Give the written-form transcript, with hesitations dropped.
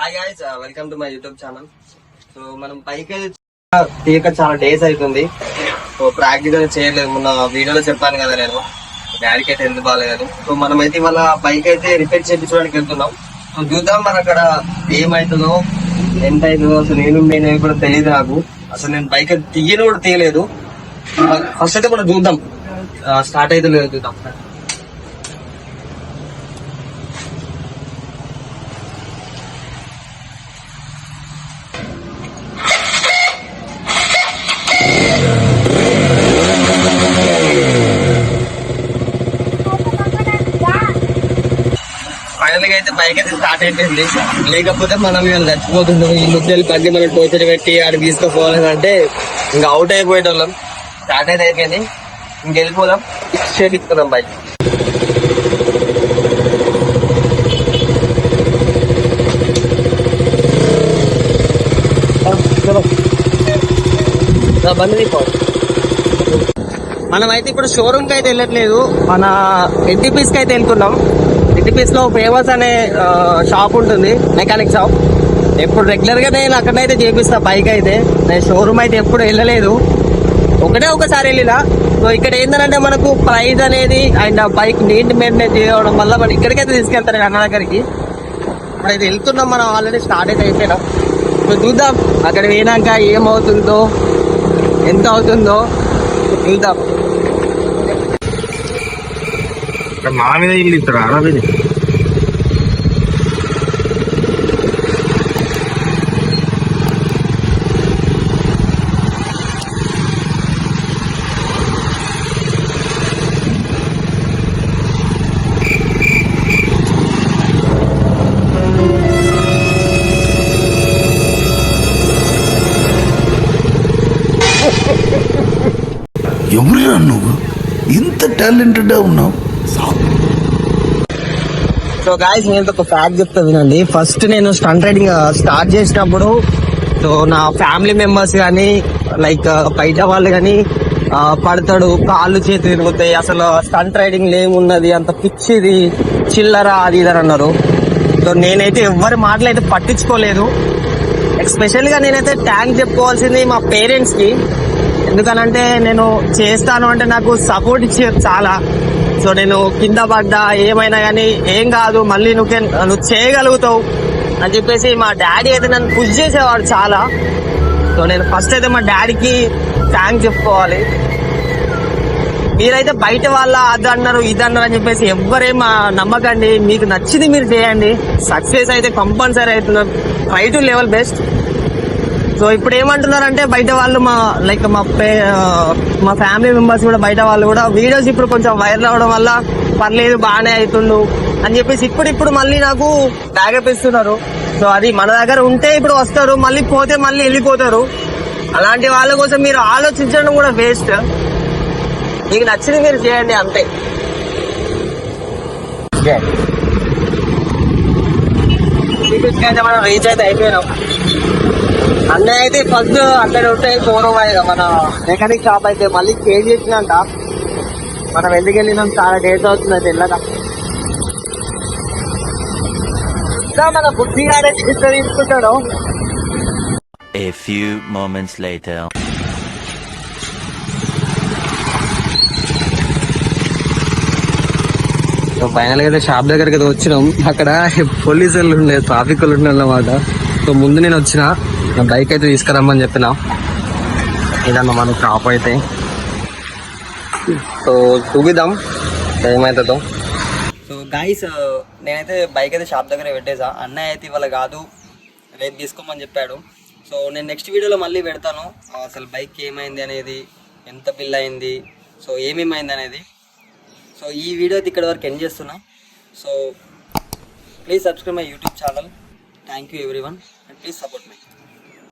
Hi guys, welcome to my YouTube channel. So మనం పైకి తీయక చాలా డేస్ అవుతుంది. సో ప్రాక్టికల్ చేయలేదు. మొన్న వీడియోలో చెప్పాను కదా నేను డాడీకి అయితే ఎందుకు బాగాలేదని. సో మనమైతే ఇవాళ బైక్ అయితే రిపేర్ చేయించడానికి వెళ్తున్నాం. సో చూద్దాం మన అక్కడ ఏమవుతుందో ఎంత అవుతుందో. అసలు నేను కూడా తెలియదు నాకు. అసలు నేను బైక్ తీయను కూడా తీయలేదు. ఫస్ట్ అయితే మనం చూద్దాం స్టార్ట్ అయితే లేదు చూద్దాం. ఫైనల్ గా అయితే బైక్ అయితే స్టార్ట్ అయిపోయింది. లేకపోతే మనం ఇవాళ చచ్చిపోతుంటాం. ఈ ముద్దలు పల్లి మనం టోచర్ పెట్టి ఆడికి తీసుకోపోవాలని అంటే ఇంకా అవుట్ అయిపోయేటోళ్ళం. స్టార్ట్ అయితే అయిపోయింది, ఇంకెళ్ళిపోదాం. చేపిస్తున్నాం బైక్. బండి మనం అయితే ఇప్పుడు షోరూమ్ కి అయితే వెళ్ళట్లేదు, మన ఎన్టీపీస్ కి అయితే వెళ్తున్నాం. ఎన్టీపీస్ లో ఫేమస్ అనే షాప్ ఉంటుంది, మెకానిక్ షాప్. ఎప్పుడు రెగ్యులర్ గా నేను అక్కడైతే చేపిస్తా బైక్ అయితే. నేను షోరూమ్ అయితే ఎప్పుడు వెళ్ళలేదు, ఒకసారి వెళ్ళినా. సో ఇక్కడ ఏంటంటే మనకు ప్రైస్ అనేది అండ్ బైక్ నీట్ మెయింటైన్ చేయడం వల్ల మనం ఇక్కడికైతే తీసుకెళ్తారు అన్న దగ్గరికి. ఇప్పుడైతే వెళ్తున్నాం, మనం ఆల్రెడీ స్టార్ట్ అయితే అయిపోయినాం. సో చూద్దాం అక్కడ పోయినాక ఏమవుతుందో ఎంత అవుతుందో చూద్దాం. మా మీద ఇల్లు ఇస్తారా అరవై? ఎవరురా నువ్వు, ఇంత టాలెంటెడ్ ఉన్నావు? సో గాయస్, నేను ఒక ఫ్యాక్ట్ చెప్తా వినండి. ఫస్ట్ నేను స్టంట్ రైడింగ్ స్టార్ట్ చేసినప్పుడు సో నా ఫ్యామిలీ మెంబర్స్ కానీ లైక్ బయట వాళ్ళు కానీ పడతాడు, కాళ్ళు చేతులు తిరుగుతాయి, అసలు స్టంట్ రైడింగ్ ఏమున్నది, అంత పిచ్చిది, చిల్లరా అది ఇది అని అన్నారు. సో నేనైతే ఎవరి మాటలు అయితే పట్టించుకోలేదు. ఎస్పెషల్ గా నేనైతే థ్యాంక్స్ చెప్పుకోవాల్సింది మా పేరెంట్స్ కి. ఎందుకనంటే నేను చేస్తాను అంటే నాకు సపోర్ట్ ఇచ్చారు చాలా. సో నేను కింద పడ్డా ఏమైనా కానీ ఏం కాదు, మళ్ళీ నువ్వు చేయగలుగుతావు అని చెప్పేసి మా డాడీ అయితే నన్ను పుష్ చేసేవాడు చాలా. సో నేను ఫస్ట్ అయితే మా డాడీకి థ్యాంక్స్ చెప్పుకోవాలి. మీరైతే బయట వాళ్ళ అది అన్నారు ఇది అన్నారు అని చెప్పేసి ఎవ్వరేం నమ్మకండి. మీకు నచ్చింది మీరు చేయండి, సక్సెస్ అయితే కంపల్సరీ అవుతున్నారు. Try to level best. So ఇప్పుడు ఏమంటున్నారంటే బయట వాళ్ళు మా ఫ్యామిలీ మెంబర్స్ కూడా బయట వాళ్ళు కూడా వీడియోస్ ఇప్పుడు కొంచెం వైరల్ అవడం వల్ల పర్లేదు బాగానే అవుతుండు అని చెప్పేసి ఇప్పుడు మళ్ళీ నాకు బ్యాకప్ ఇస్తున్నారు. సో అది మన దగ్గర ఉంటే ఇప్పుడు వస్తారు, మళ్ళీ పోతే మళ్ళీ వెళ్ళిపోతారు. అలాంటి వాళ్ళ కోసం మీరు ఆలోచించడం కూడా వేస్ట్. మీకు నచ్చింది మీరు చేయండి అంతే. మనం రీచ్ అయితే అయిపోయినాం. అన్నయ్య అయితే ఫస్ట్ అక్కడ ఉంటే షోరూమ్ అయ్యా మన మెకానిక్ షాప్ అయితే మళ్ళీ చేంజ్ చేసినంట. మనం ఎందుకు వెళ్ళినాం, చాలా డేస్ అవుతుంది అయితే వెళ్ళగా. మన బుద్ధిగా తీసుకుంటాడు. A few moments later. So final గా అయితే షాప్ దగ్గరికి అయితే వచ్చినాం. అక్కడ పోలీసు వాళ్ళు ఉండే, ట్రాఫిక్ వాళ్ళు ఉండే అన్నమాట. సో ముందు నేను వచ్చిన నా బైక్ అయితే తీసుకురమ్మని చెప్పిన. ఇదన్న మన షాప్ అయితే. సో చూపిద్దాం ఏమవుతుందో. సో గాయస్, నేనైతే బైక్ అయితే షాప్ దగ్గర పెట్టేసా. అన్నయ్య అయితే ఇవాళ కాదు రేపు తీసుకోమని చెప్పాడు. సో నేను నెక్స్ట్ వీడియోలో మళ్ళీ పెడతాను అసలు బైక్ ఏమైంది అనేది, ఎంత బిల్ అయింది, సో ఏమేమైంది అనేది. సో ఈ వీడియో అయితే ఇక్కడ వరకు ఎండ్ చేస్తున్నా. So please subscribe my YouTube channel. Thank you everyone and please support me.